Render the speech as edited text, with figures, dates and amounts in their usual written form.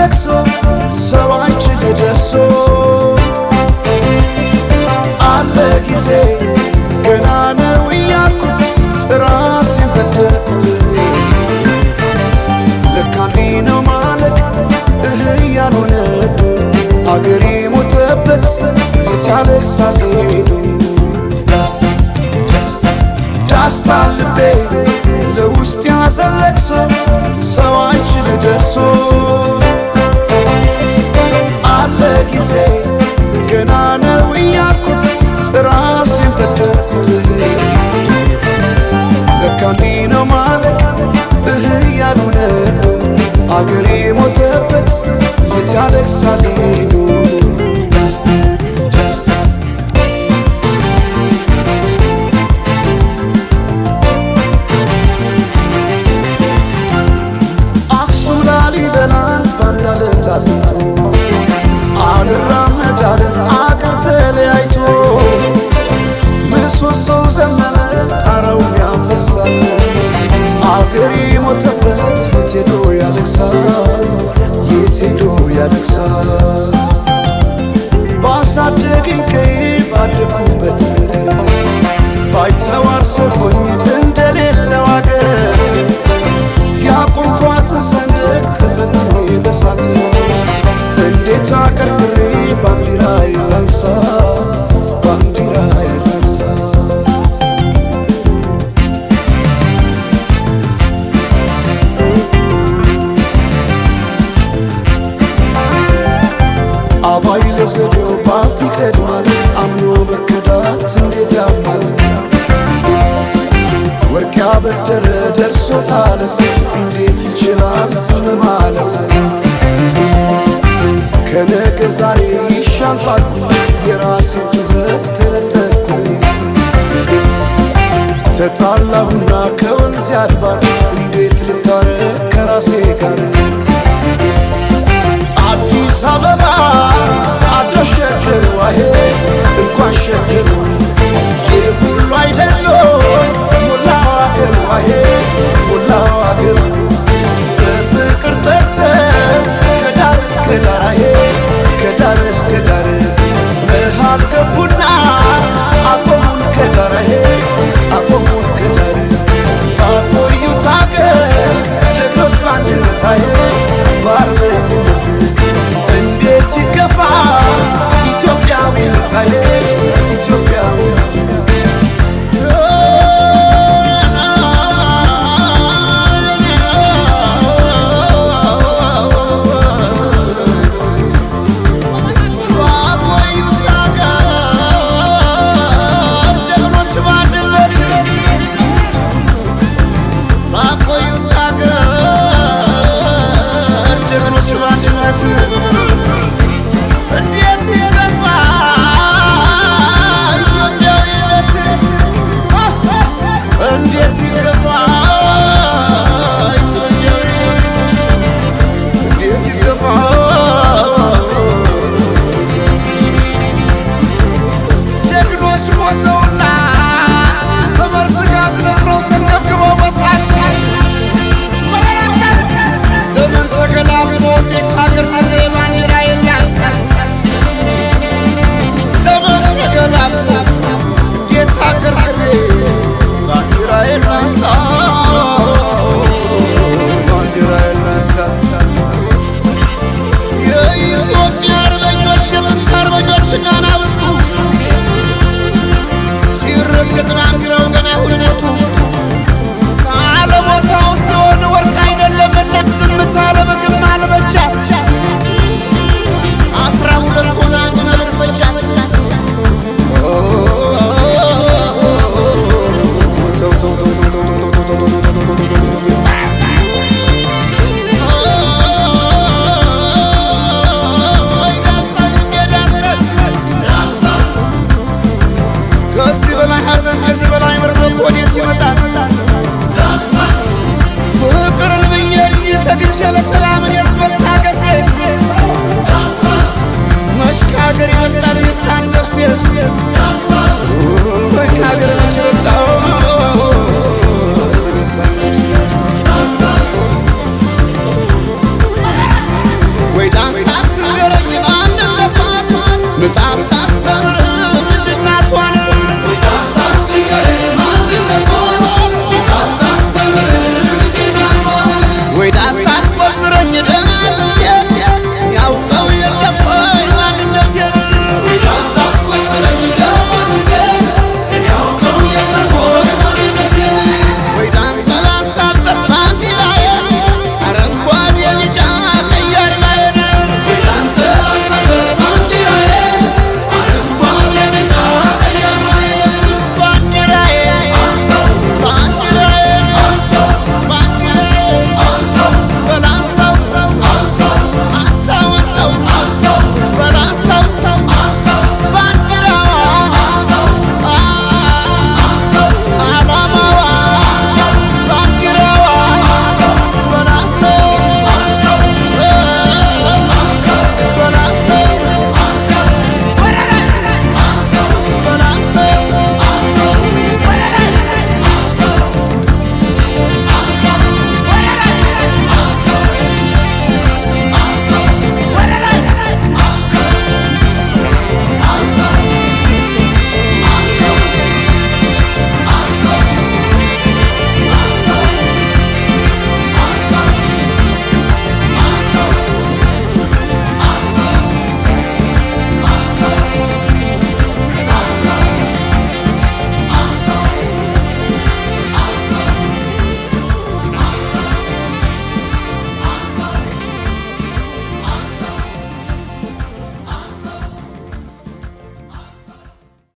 ለቅሶ ሰው አይችል ደርሶ አለ ጊዜ ገና ነው እያልኩት ራሴን በደልኩት ለካ እንዲህ ነው ማለቅ ያልሆነ አገሬ ሞተበት የት ያለቅሳል ዳስታ ልቤ ለውስጥ ያዘን ለቅሶ ሰው አይችል ደርሶ አለ ጊዜ ገና ነው እያልኩት ራሴን በደልኩት ለካ እንዲህ ነው ማለቅ ያልሆነ አገሬ ሞተበት የት ያለቅሳል አዝንቶ አልራመዳለን አገር ተለያይቶ ምሰሶው ዘመነ ጣራው ያፈሳል አገሬ ሞተበት የት ሄዶ ያለቅሳል የት ሄዶ ያለቅሳል ባሳደገኝ ቀዬ ባደኩበት መንደር ባይተዋር ሰው ሆኜ እንደሌለው አገር ያቆምኳትን ሰንደቅ ተፈትኜ በሳት እንዴት አቀርቅሬ ባንዲራዬ ላንሳት ባንዲራዬ ላንሳት አባይ ለዘዴው ባፍ ይቀድማል አምኖ መከዳት እንዴት ያማል ወርቅ ያበደረ ደርሶታለት እንዴት ይችላል ዝም ማለት ከነገ ዛሬ ይሻል ባልኩ የራሴን ጩኸት ተነጠቅኩ ተጣላሁና ከወንዝ አድባር እንዴት ልታረቅ ከራሴ ጋር አዲስ አበባ